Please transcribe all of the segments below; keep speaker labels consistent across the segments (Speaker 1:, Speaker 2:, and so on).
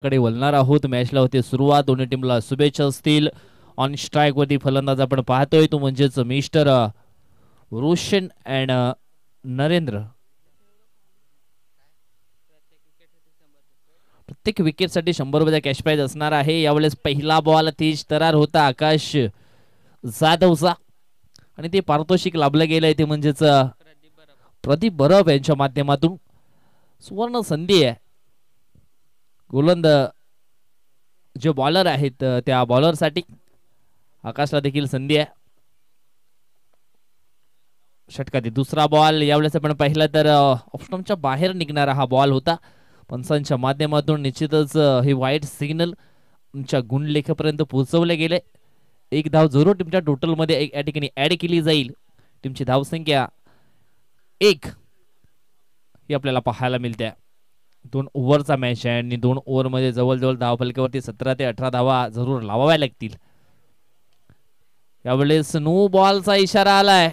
Speaker 1: कडे वळणार आहोत. मॅचला होते सुरुवात. दोन्ही टीमला शुभेच्छा असतील. ऑन स्ट्राईक वरती फलंदाज आपण पाहतोय तो म्हणजेच मिस्टर रोशन अँड नरेंद्र. प्रत्येक विकेट साठी 100 रुपयाचा कॅश प्राइज असणार आहे. यावेळेस पहिला बॉल तेज तरार होता आकाश जाधवचा आणि ते पारितोषिक लाभलं गेलंय ते म्हणजेच प्रदीप बरब यांच्या माध्यमातून सुवर्ण संधी आहे. गोलंद जे बॉलर आहेत त्या बॉलर साठी आकाशला देखील संधी आहे. षटकातील दुसरा बॉल यावेळेस आपण पाहिलं तर ऑप्शनच्या बाहेर निघणारा हा बॉल होता. पंचांच्या माध्यमातून निश्चितच हे वाईट सिग्नल तुमच्या गुणलेखापर्यंत पोहोचवले गेले. एक धाव जरूर टीमच्या टोटल मध्ये या ठिकाणी ऍड केली जाईल. टीमची धावसंख्या 1 ही आपल्याला पाहायला मिळते. 2 ओव्हरचा मॅच आहे आणि 2 ओव्हर मध्ये जवळजवळ धावफलकावरती 17 ते 18 धावा जरूर लावाव्या लागतील. यावेळेस नो बॉलचा इशारा आलाय.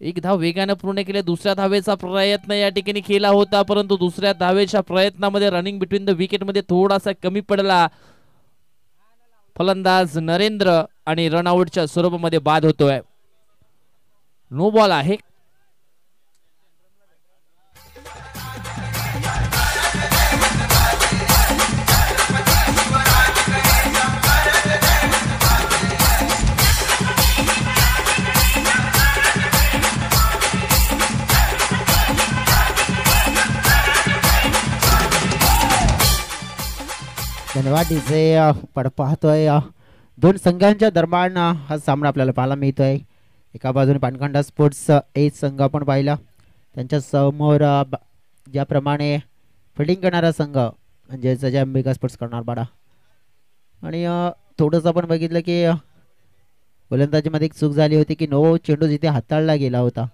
Speaker 1: एक धाव वेगाने पूर्ण केले. दुसऱ्या धावेचा प्रयत्न या ठिकाणी केला होता परंतु दुसऱ्या धावेच्या प्रयत्नामध्ये रनिंग बिटवीन द विकेट मध्ये थोडासा कमी पडला. फलंदाज नरेंद्र आणि रनआउटच्या स्वरूपामध्ये बाद होतोय. नो बॉल आहे.
Speaker 2: धन्यवाद डीजे. पाहतोय 2 संघांच्या दरम्यान हा सामना आपल्याला पाहायला मिळतोय. एका बाजूने पानखंडा स्पोर्ट्स ए संघ आपण पाहिला त्यांच्या समोर ज्याप्रमाणे फिल्डिंग करणारा संघ म्हणजेच अंबिका स्पोर्ट्स करणार बाडा आणि थोडंसं आपण बघितलं की गोलंदाजीमध्ये एक चूक झाली होती की नो चेंडू जिथे हाताळला गेला होता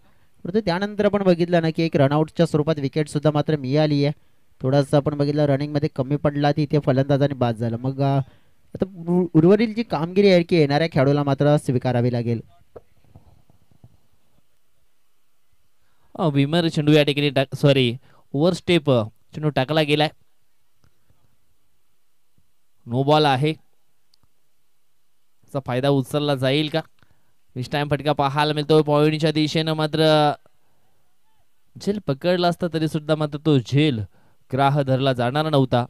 Speaker 2: परंतु त्यानंतर आपण बघितलं ना की एक रनआउटच्या स्वरूपात विकेट सुद्धा मात्र मिळाली आहे. थोडासा आपण बघितलं रनिंग मध्ये कमी पडला तिथे फलंदाजाने बाद झाला. मग आता उर्वरित जी कामगिरी आहे की येणाऱ्या खेळाडूला मात्र स्वीकारावी लागेल.
Speaker 1: विमर चेंडू या ठिकाणी सॉरी ओव्हर स्टेप चेंडू टाकला गेलाय. नो बॉल आहे. फायदा उचलला जाईल का? विश टाइम फटका पाहायला मिळतोय पॉइंटच्या दिशेनं. मात्र झेल पकडला असता तरी सुद्धा मात्र तो झेल ग्राह धरला जाणार नव्हता.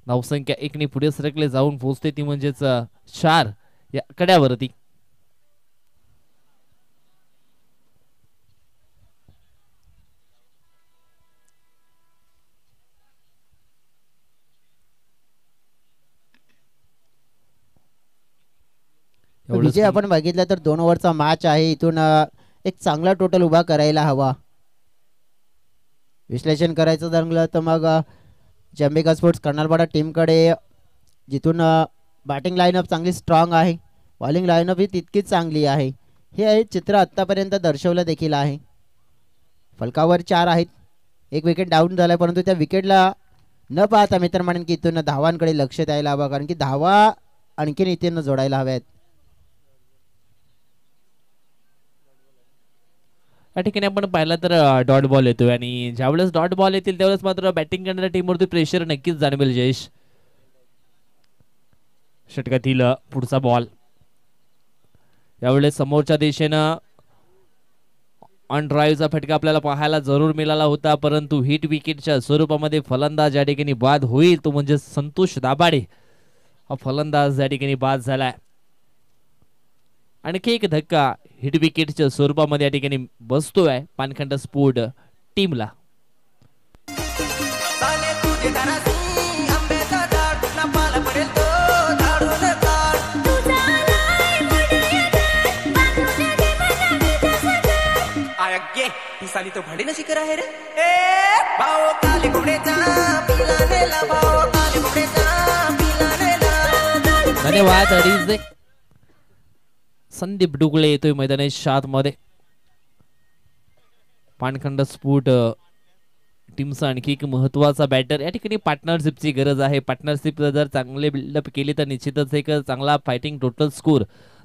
Speaker 1: धावसंख्या 1 ने पुढे सरकले जाऊन पोहोचते ती म्हणजेच 4 या कड्यावरती.
Speaker 2: विजय आपण बघितलं तर 2 ओव्हरचा मॅच आहे. इथून एक चांगला टोटल उभा करायला हवा. विश्लेषण करायचं झालं तर मग अंबिका स्पोर्ट्स कर्नालपाडा टीमकडे जिथून बॅटिंग लाईनअप चांगली स्ट्रॉंग आहे, बॉलिंग लाईनअप ही तितकीच चांगली आहे. हे चित्र आत्तापर्यंत दर्शवलं देखील आहे. फलकावर 4 आहेत. एक विकेट डाऊन झालाय परंतु त्या विकेटला न पाहता मी तर म्हणेन की इथून धावांकडे लक्ष द्यायला हवं कारण की धावा आणखीन इथे जोडायला हव्यात.
Speaker 1: या ठिकाणी आपण पाहिलं तर डॉट बॉल येतोय आणि ज्यावेळेस डॉट बॉल येतील त्यावेळेस मात्र बॅटिंग करणाऱ्या टीमवरती प्रेशर नक्कीच जाणवेल. जयेश षटकातील पुढचा बॉल यावेळेस समोरच्या दिशेनं ऑन ड्राईव्हचा फटका आपल्याला पाहायला जरूर मिळाला होता परंतु हिट विकेटच्या स्वरूपामध्ये फलंदाज या ठिकाणी बाद होईल तो म्हणजे संतोष दाभाडे हा फलंदाज या ठिकाणी बाद झालाय. आणखी एक धक्का हिट विकेटच्या स्वरूपामध्ये या ठिकाणी बसतोय पानखंड स्पोर्ट टीमला.
Speaker 3: साली तो भाडे नशी करा है रे भाओ काले घोडेचा पिला नेला भाओ काले घोडेचा पिला नेला.
Speaker 1: धन्यवाद अडीच. संदीप डुगळे येतोय मैदानी 7 मध्ये. पानखंड स्पोर्ट टीमचा आणखी एक महत्वाचा बॅटर. या ठिकाणी पार्टनरशिपची गरज आहे. पार्टनरशिप जर चांगले बिल्डअप केली तर निश्चितच एक चांगला फायटिंग टोटल स्कोर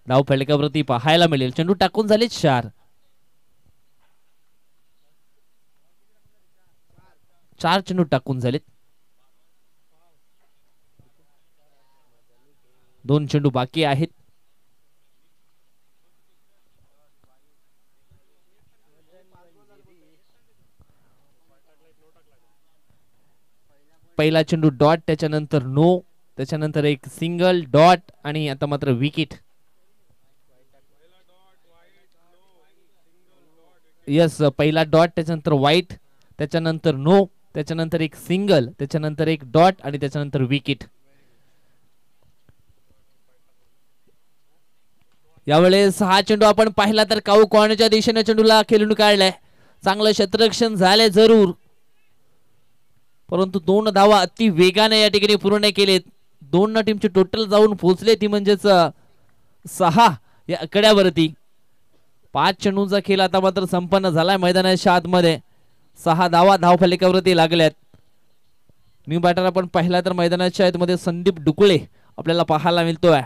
Speaker 1: धाव फलकावरती पाहायला मिळेल. चेंडू टाकून झाले 4. 4 चेंडू टाकून झालेत. 2 चेंडू बाकी आहेत. पहिला चेंडू डॉट, त्याच्यानंतर नो, त्याच्यानंतर एक सिंगल डॉट आणि आता मात्र विकेट. यस, पहिला डॉट, त्याच्यानंतर व्हाईट, त्याच्यानंतर नो, त्याच्यानंतर एक सिंगल, त्याच्यानंतर एक डॉट आणि त्याच्यानंतर विकेट. यावेळेस हा चेंडू आपण पाहिला तर काऊ कॉर्नरच्या दिशेने चेंडूला खेळून काढलाय. चांगलं क्षेत्ररक्षण झाले जरूर, परंतु 2 धावा अति वेगाने या ठिकाणी पूर्ण केलेत. 2 टीमचे टोटल जाऊन पोहोचले ती म्हणजेच 6 या आकड्यावरती. 5 चेंडूंचा खेळ आता मात्र संपन्न झालाय मैदानाच्या आतमध्ये. 6 धावा धावफलकावरती लागल्यात. न्यू बॅटर आपण पाहिला तर मैदानाच्या आतमध्ये संदीप डुकळे आपल्याला पाहायला मिळतोय.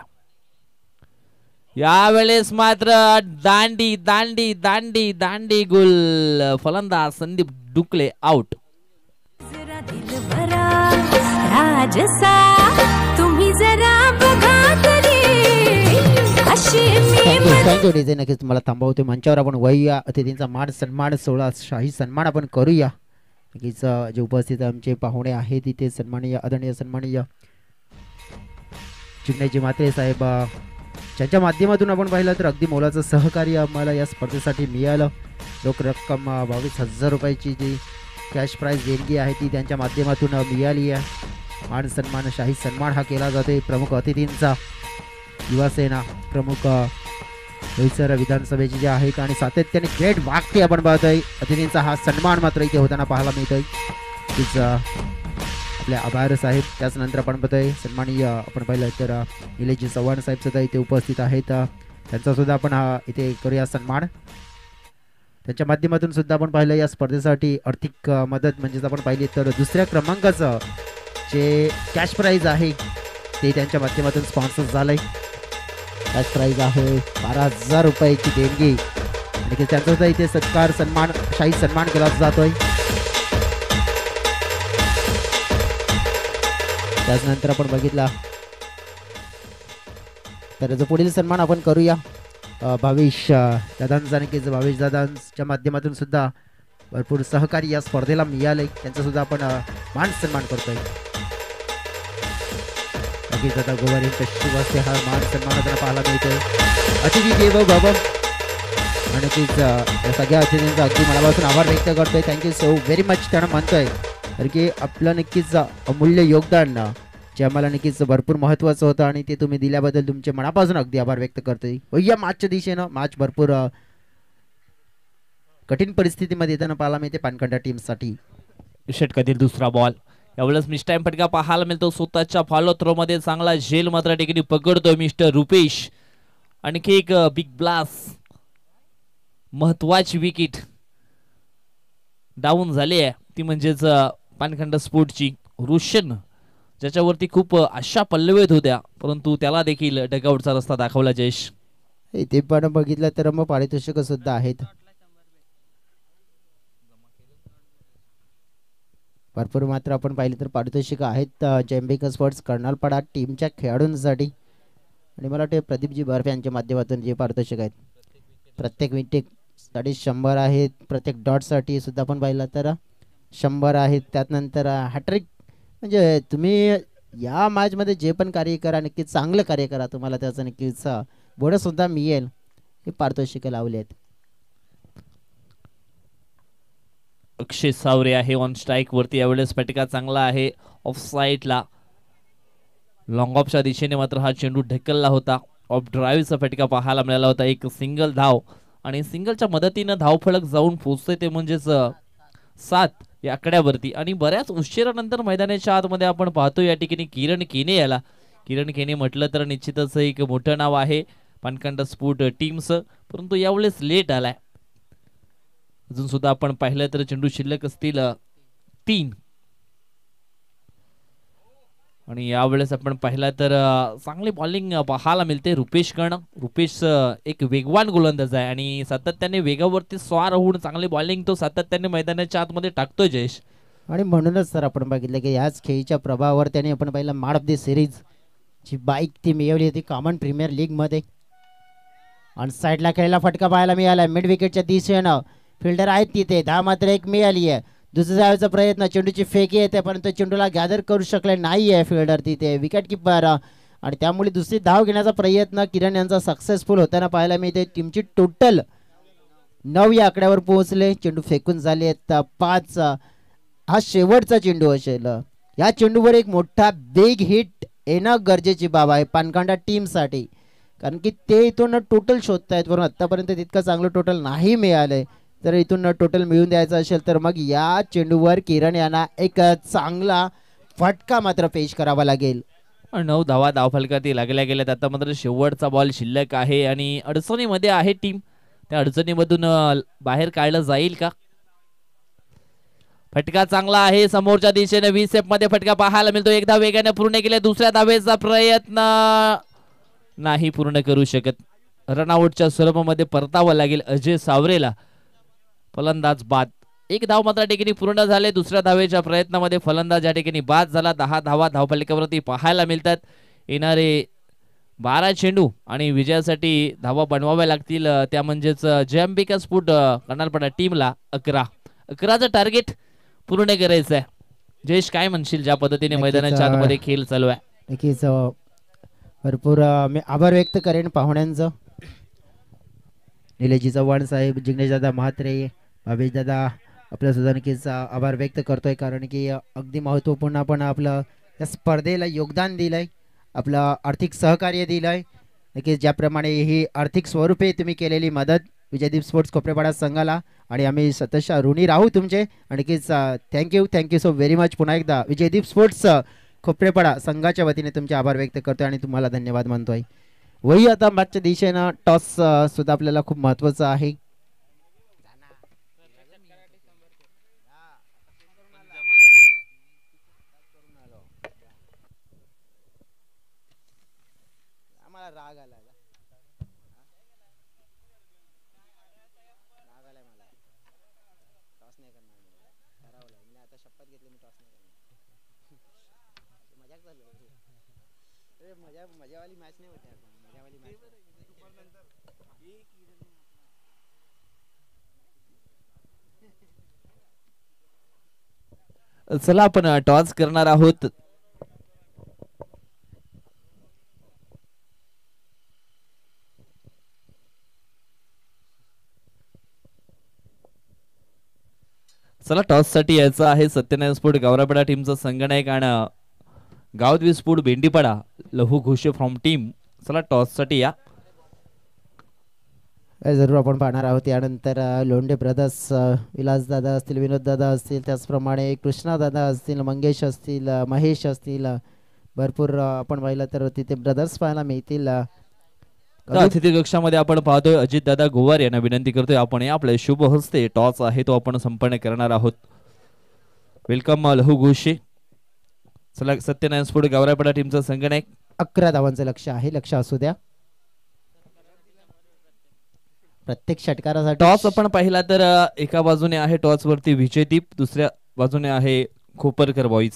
Speaker 1: यावेळेस मात्र दांडी दांडी दांडी दांडी गोल. फलंदाज संदीप डुकळे आउट.
Speaker 4: तुम्ही जरा बघा तरी
Speaker 2: थँक्यू डीजे. नक्कीच तुम्हाला थांबवतो. मंचावर आपण वैया अतिथींचा मान सन्मान सोहळा, शाही सन्मान आपण करूया. नक्कीच जे उपस्थित आमचे पाहुणे आहेत तिथे सन्माननीय आदरणीय सन्माननीय चिमण्याजी म्हात्रे साहेब, ज्यांच्या माध्यमातून आपण पाहिलं तर अगदी मोलाचं सहकार्य आम्हाला या स्पर्धेसाठी मिळालं. रोख रक्कम 22,000 रुपयाची जी कॅश प्राईज देणगी आहे ती त्यांच्या माध्यमातून मिळाली आहे. मान सन्मान, शाही सन्मान हा केला जातो प्रमुख अतिथींचा. युवासेना प्रमुख परिसर विधानसभेचे जे आहेत आणि सातत्याने ग्रेट वाक्य आपण पाहतोय. अतिथींचा हा सन्मान मात्र इथे होताना पाहायला मिळतोय. तीच आपल्या आभार साहेब. त्याचनंतर आपण पाहतोय सन्माननीय आपण पाहिलं तर निलेशजी चव्हाण साहेब सुद्धा इथे उपस्थित आहेत. त्यांचा सुद्धा आपण इथे करूया सन्मान. त्यांच्या माध्यमातून सुद्धा आपण पाहिलं या स्पर्धेसाठी आर्थिक मदत म्हणजेच आपण पाहिली तर 2ऱ्या क्रमांकाचं जे कॅश प्राईज आहे ते त्यांच्या माध्यमातून स्पॉन्सर झालंय. कॅश प्राईज आहे 12,000 रुपयाची देणगी आणि त्यांचा सुद्धा इथे सत्कार सन्मान शाही सन्मान केला जातोय. त्यानंतर आपण बघितला तर जो पुढील सन्मान आपण करूया भावेश दादांचा. नक्कीच भावेश दादांच्या माध्यमातून सुद्धा भरपूर सहकारी या स्पर्धेला मिळालंय. त्यांचा सुद्धा आपण मान सन्मान करतोय. नक्कीच दादा गोवार यांच्या शुभ हस्ते हा मान सन्मान आपल्याला पाहायला मिळतोय. अतिथी देव भव आणि नक्कीच सगळ्या अतिथींचा अगदी मनापासून आभार व्यक्त करतोय. थँक्यू सो व्हेरी मच त्यांना म्हणतोय. कारण की आपलं नक्कीच अमूल्य योगदान जे आम्हाला नक्कीच भरपूर महत्त्वाचं होतं आणि ते तुम्ही दिल्याबद्दल तुमचे मनापासून अगदी आभार व्यक्त करतोय. या मॅचच्या दिशेनं मॅच भरपूर कठीण परिस्थितीमध्ये येताना पाहायला मिळते पानखंडा टीमसाठी.
Speaker 1: षटकातील 2रा बॉल. यावेळेस मिस टाइम फटका पाहायला मिळतो. स्वतःच्या फॉलो थ्रो मध्ये चांगला झेल मात्र ठिकाणी पकडतोय मिस्टर रुपेश. आणखी एक बिग ब्लास्ट, महत्वाची विकेट डाऊन झाली आहे ती म्हणजेच पानखंड स्पोर्टची रोशन, ज्याच्यावरती खूप आशा पल्लवित होत्या परंतु त्याला देखील डगआउटचा रस्ता दाखवला जयेश.
Speaker 2: इथे पण बघितलं तर मग पारितोषिक सुद्धा आहेत भरपूर. मात्र आपण पाहिलं तर पारितोषिक आहेत जैम्बिक स्पोर्ट्स कर्नालपाडा टीमच्या खेळाडूंसाठी. आणि मला वाटते प्रदीपजी बर्फे यांच्या माध्यमातून जे पारितोषिक आहेत प्रत्येक विकेटसाठी 100 आहेत. प्रत्येक डॉटसाठी सुद्धा आपण पाहिलं तर 100 आहेत. त्यानंतर हॅट्रिक म्हणजे तुम्ही या मॅचमध्ये जे पण कार्य करा नक्कीच चांगलं कार्य करा, तुम्हाला त्याचं नक्कीच बोनस सुद्धा मिळेल. हे पारितोषिक लावले आहेत.
Speaker 1: अक्षय सावरे आहे ऑन स्ट्राईक वरती. यावेळेस फटका चांगला आहे ऑफ साईडला. लॉंग ऑफच्या दिशेने मात्र हा चेंडू ढकलला होता. ऑफ ड्राईव्हचा फटका पाहायला मिळाला होता. एक सिंगल धाव आणि सिंगलच्या मदतीनं धावफलक जाऊन पोहोचते ते म्हणजेच 7 या आकड्यावरती. आणि बऱ्याच उशिरानंतर मैदानाच्या आतमध्ये आपण पाहतो या ठिकाणी किरण केने याला. किरण केने म्हटलं तर निश्चितच एक मोठं नाव आहे पानखंड स्पोर्ट टीमचं, परंतु यावेळेस लेट आलाय. अजून सुद्धा आपण पाहिलं तर चेंडू शिल्लक असतील 3 आणि यावेळेस आपण पाहिलं तर चांगली बॉलिंग पाहायला मिळते रुपेश कडनं. रुपेश एक वेगवान गोलंदाज आहे आणि सातत्याने वेगावरती स्वार होऊन चांगली बॉलिंग तो सातत्याने मैदानाच्या आतमध्ये टाकतोय जयेश.
Speaker 2: आणि म्हणूनच सर आपण बघितलं की याच खेळीच्या प्रभावावर त्याने आपण पाहिलं मॅन ऑफ द सिरीज जी बाईक ती मिळवली होती कॉमन प्रीमियर लीग मध्ये. ऑन साईडला खेळलेला फटका पाहायला मिळाला मिड विकेटच्या दिशेनं. फिल्डर आहेत तिथे, धाव मात्र एक मिळाली आहे. दुसऱ्या धावेचा प्रयत्न, चेंडूची फेकी येते परंतु चेंडूला गॅदर करू शकले नाही आहे फिल्डर तिथे, विकेट किपर. आणि त्यामुळे दुसरी धाव घेण्याचा प्रयत्न किरण यांचा सक्सेसफुल होताना पाहायला मिळते. टीमची टोटल 9 या आकड्यावर पोहोचले. चेंडू फेकून झाले आहेत 5. हा शेवटचा चेंडू असेल. या चेंडूवर एक मोठा बिग हिट येणं गरजेची बाब आहे पानकांडा टीमसाठी, कारण की ते इथून टोटल शोधतायत पण आतापर्यंत तितकं चांगलं टोटल नाही मिळालंय. तर इथून टोटल मिळून द्यायचं असेल तर मग या चेंडूवर किरण यांना एक चांगला फटका मात्र पेश करावा लागेल.
Speaker 1: 9 धावा धावफलकात लागल्या गेल्यात. आता मात्र शेवटचा बॉल शिल्लक आहे आणि अडचणीमध्ये आहे टीम. त्या अडचणीमधून बाहेर काढलं जाईल का? फटका चांगला आहे समोरच्या दिशेने. 20 सेप मध्ये फटका पाहायला मिळतो. एकदा वेगाने पूर्ण केले. दुसऱ्या धावेचा प्रयत्न नाही पूर्ण करू शकत. रनआउटच्या स्वरूपामध्ये परतावं लागेल अजय सावरेला. फलंदाज बाद. एक धाव मात्र ठिकाणी पूर्ण झाले. दुसऱ्या धावेच्या प्रयत्नामध्ये फलंदाज या ठिकाणी बाद झाला. 10 धावा धावफलकावरती पाहायला मिळतात. येणारे 12 चेंडू आणि विजयासाठी धावा बनवाव्या लागतील. त्या म्हणजेच जयंबिका स्फोट कर्नालपाडा टीमला 11चं टार्गेट पूर्ण करायचं आहे. जयेश काय म्हणशील ज्या पद्धतीने मैदानाच्या आतमध्ये खेळ चालू आहे?
Speaker 2: नक्कीच भरपूर मी आभार व्यक्त करेन पाहुण्यांचं. निलेशजी चव्हाण साहेब, जिग्नेश दादा म्हात्रे, भावेश दादा, आपल्या सुद्धा नक्कीच आभार व्यक्त करतोय, कारण की अगदी महत्त्वपूर्ण आपण आपलं या स्पर्धेला योगदान दिलंय, आपलं आर्थिक सहकार्य दिलंय. नक्कीच ज्याप्रमाणे ही आर्थिक स्वरूपे तुम्ही केलेली मदत विजयदीप स्पोर्ट्स खोपरेपाडा संघाला, आणि आम्ही सततशा ऋणी राहू तुमचे. आणि नक्कीच थँक्यू सो व्हेरी मच. पुन्हा एकदा विजयदीप स्पोर्ट्स खोपरेपाडा संघाच्या वतीने तुमचे आभार व्यक्त करतोय आणि तुम्हाला धन्यवाद मानतोय. वही आता मॅचच्या दिशेनं टॉस सुद्धा आपल्याला खूप महत्त्वाचं आहे.
Speaker 1: चला आपण टॉस करणार आहोत. चला टॉस साठी यायचं आहे सत्यनारायण स्पोर्ट गावरापेडा टीमचा संगणक आणि गावद्वी स्पोर्ट भेंडीपाडा लहू घोषे फ्रॉम टीम. चला टॉस साठी या.
Speaker 2: जरूर आपण पाहणार आहोत. यानंतर लोंढे ब्रदर्स, विलास दादा असतील, विनोद दादा असतील, त्याचप्रमाणे कृष्णा दादा असतील, मंगेश असतील, महेश असतील, भरपूर आपण पाहिलं तर तिथे ब्रदर्स पाहायला मिळतील.
Speaker 1: अतिथी कक्षामध्ये आपण पाहतोय अजित दादा गोवार यांना विनंती करतोय आपण आपल्या शुभ हस्ते टॉस आहे तो आपण संपन्न करणार आहोत. वेलकम लहू घोषे. चला सत्यनारायण स्पोर्ट गावरापेडा टीमचा संगणक.
Speaker 2: 11 धावांचं लक्ष आहे, लक्ष असू द्या. प्रत्येक षटकारासाठी
Speaker 1: टॉस आपण पाहिला तर एका बाजूने आहे टॉस वरती विजयदीप, दुसऱ्या बाजूने आहे खोपरकर बॉईज.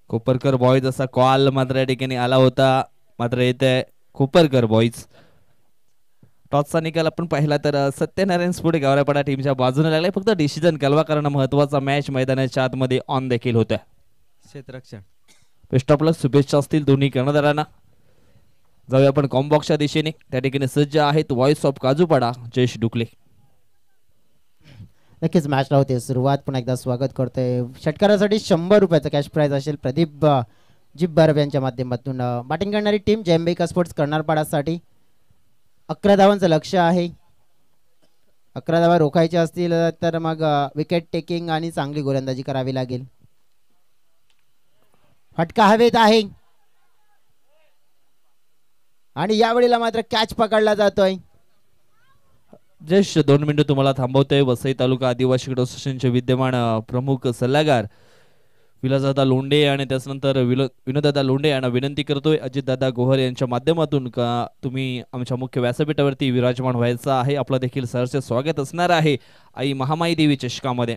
Speaker 1: खोपरकर बॉईज असा कॉल मात्र या ठिकाणी आला होता, मात्र येत आहे खोपरकर बॉईज. टॉसचा निकाल आपण पाहिला तर सत्यनारायण स्पोर्ट गावरापाडा टीमच्या बाजूने लागलाय. फक्त डिसिजन कलवा कारण महत्वाचा मॅच मैदानाच्या आतमध्ये ऑन देखील होत आहे.
Speaker 5: क्षेत्ररक्षण
Speaker 1: बेस्ट ऑफ लक, शुभेच्छा असतील दोन्ही कर्णधारांना. जाऊया आपण कॉम्बॉक्सच्या दिशेने. त्या ठिकाणी सज्ज आहेत व्हॉइस ऑफ काजूपाडा जयेश डुकले.
Speaker 2: नक्कीच मॅचला होते सुरुवात. पुन्हा एकदा स्वागत करतोय. षटकारासाठी 100 रुपयाचं कॅश प्राइज असेल. प्रदीप जिप बर्ब यांच्या माध्यमातून बॅटिंग करणारी टीम जयंबिका स्पोर्ट्स कर्नारपाडासाठी 11 धावांचं लक्ष आहे. 11 धावा रोखायचे असतील तर मग विकेट टेकिंग आणि चांगली गोलंदाजी करावी लागेल. फटका हवेत आहे आणि यावेळेला मात्र कॅच पकडला जातोय.
Speaker 1: जस्ट 2 मिनिटं तुम्हाला थांबवतोय. वसई तालुका आदिवासी असोसिएशनचे विद्यमान प्रमुख सल्लागार विलासदादा लोंढे आणि त्याच्यानंतर विनोददादा लोंढे यांना विनंती करतोय अजितदादा गोहर यांच्या माध्यमातून का तुम्ही आमच्या मुख्य व्यासपीठावरती विराजमान व्हायचं आहे. आपलं देखील सहर्ष स्वागत असणार आहे आई महामाई देवी चषकामध्ये.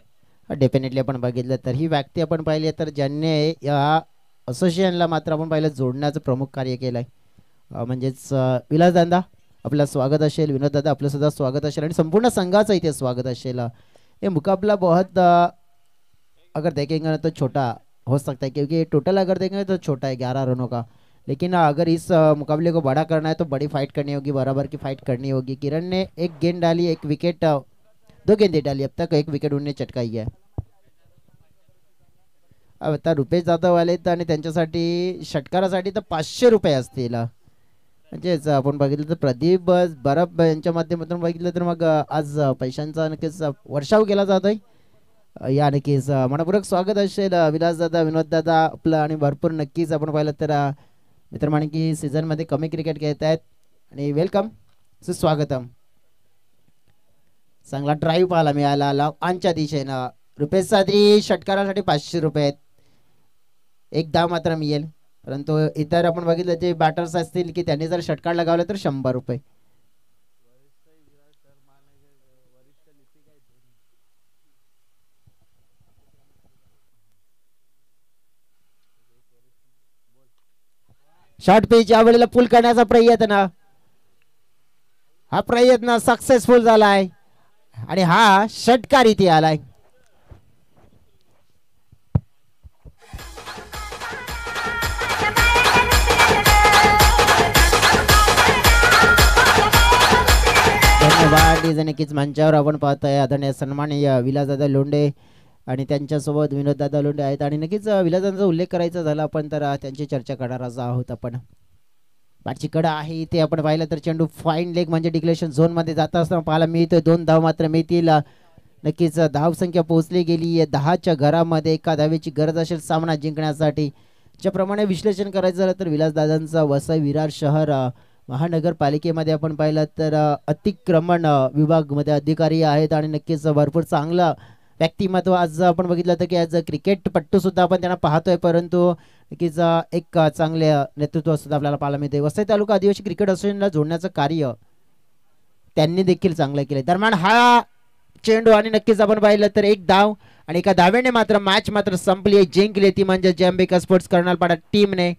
Speaker 2: डेफिनेटली आपण बघितलं तर ही व्यक्ती आपण पाहिली तर ज्यांनी या असोसिएशनला मात्र आपण पाहिलं जोडण्याचं प्रमुख कार्य केलं आहे, म्हणजेच विलासदादा आपलं स्वागत असेल, विनोददादा आपलं सुद्धा स्वागत असेल आणि संपूर्ण संघाचं इथे स्वागत असेल। ये मुकाबला बहुत अगर देखेंगे तो छोटा हो सकता है क्योंकि टोटल अगर देखेंगे तो छोटा है 11 रनों का, लेकिन अगर इस मुकाबले को बड़ा करना है तो बड़ी फाइट करनी होगी, बराबर की फाइट करनी होगी। किरण ने एक गेंद डाली, एक विकेट, 2 गेंदें डाली, अब तक 1 विकेट उन्हें चटकाई है। अब आता रुपेश जाधव आले तर आणि त्यांच्यासाठी षटकारासाठी तर 500 रुपये असतील। म्हणजेच आपण बघितलं तर प्रदीप बरब यांच्या माध्यमातून बघितलं तर मग आज पैशांचा नक्कीच वर्षाव केला जातोय। या नक्कीच मनपूर्वक स्वागत असेल विलासदादा, विनोददादा आपलं आणि भरपूर नक्कीच आपण पाहिलं तर मित्रमंडळी की सीझनमध्ये कमी क्रिकेट खेळत आहेत आणि वेलकम सुस्वागतम। चांगला ड्राईव्ह पाहायला मिळाला लॉनच्या दिशेनं, रुपेश सादरी षटकारासाठी 500 रुपये आहेत, एक धाव मात्र मिळेल, परंतु इतर आपण बघितलं जे बॅटर्स असतील की त्यांनी जर षटकार लगावलं तर 100 रुपये। शॉर्ट पिच यावेळेला पुल करण्याचा प्रयत्न, हा प्रयत्न सक्सेसफुल झालाय आणि हा षटकार इथे आलाय। धन्यवाद। नक्कीच मंचावर आपण पाहतोय आदरणीय सन्माननीय विलासदादा लोंढे आणि त्यांच्यासोबत विनोददादा लोंढे आहेत आणि नक्कीच विलासदादांचा उल्लेख करायचा झाला आपण तर त्यांची चर्चा करणार आहोत आपण। पाठची कडा आहे इथे आपण पाहिलं तर चेंडू फाईन लेग म्हणजे डिक्लेरेशन झोन मध्ये जात असताना पाहायला मिळतोय, 2 धाव मात्र मिळतील। नक्कीच धाव संख्या पोहोचली गेली आहे 10च्या घरामध्ये, एका धावेची गरज असेल सामना जिंकण्यासाठी। ज्याप्रमाणे विश्लेषण करायचं झालं तर विलासदादांचा वसई विरार शहर महानगरपालिकेमध्ये आपण पाहिलं तर अतिक्रमण विभागमध्ये अधिकारी आहेत आणि नक्कीच भरपूर चांगलं व्यक्तिमत्व आज आपण बघितलं तर की आज क्रिकेटपट्टू सुद्धा आपण त्यांना पाहतोय, परंतु नक्कीच एक चांगले नेतृत्व सुद्धा आपल्याला पाहायला मिळते। वसई तालुका आदिवासी क्रिकेट असोसिएशनला जोडण्याचं कार्य त्यांनी देखील चांगलं केलं। दरम्यान हा चेंडू आणि नक्कीच आपण पाहिलं तर एक धाव आणि एका धावेने मात्र मॅच मात्र संपली आहे, जिंकली ती म्हणजे जयंबिका स्पोर्ट्स कर्नालपाडा टीमने।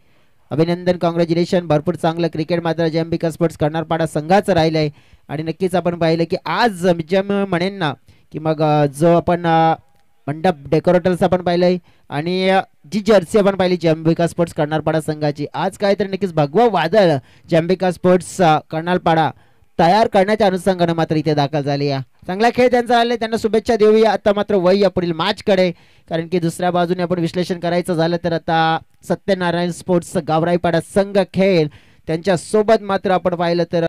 Speaker 2: अभिनंदन, कॉंग्रॅच्युलेशन, भरपूर चांगलं क्रिकेट मात्र जयंबिका स्पोर्ट्स कर्नालपाडा संघाचं राहिलंय आणि नक्कीच आपण पाहिलं की आज मी म्हणेन ना की मग जो आपण मंडप डेकोरेटर्स आपण पाहिलंय आणि जी जर्सी आपण पाहिली जयंबिका स्पोर्ट्स कर्नालपाडा संघाची, आज काय तर नक्कीच भगवा वादळ जयंबिका स्पोर्ट्स कर्नालपाडा तयार करण्याच्या अनुषंगाने मात्र इथे दाखल झाली आहे। चांगला खेळ त्यांचा आलाय, त्यांना शुभेच्छा देऊया। आता मात्र वय या पुढील मॅच कडे, कारण की दुसऱ्या बाजूने आपण विश्लेषण करायचं झालं तर आता सत्यनारायण स्पोर्ट्स गावराईपाडा संघ खेळ त्यांच्या सोबत मात्र आपण पाहिलं तर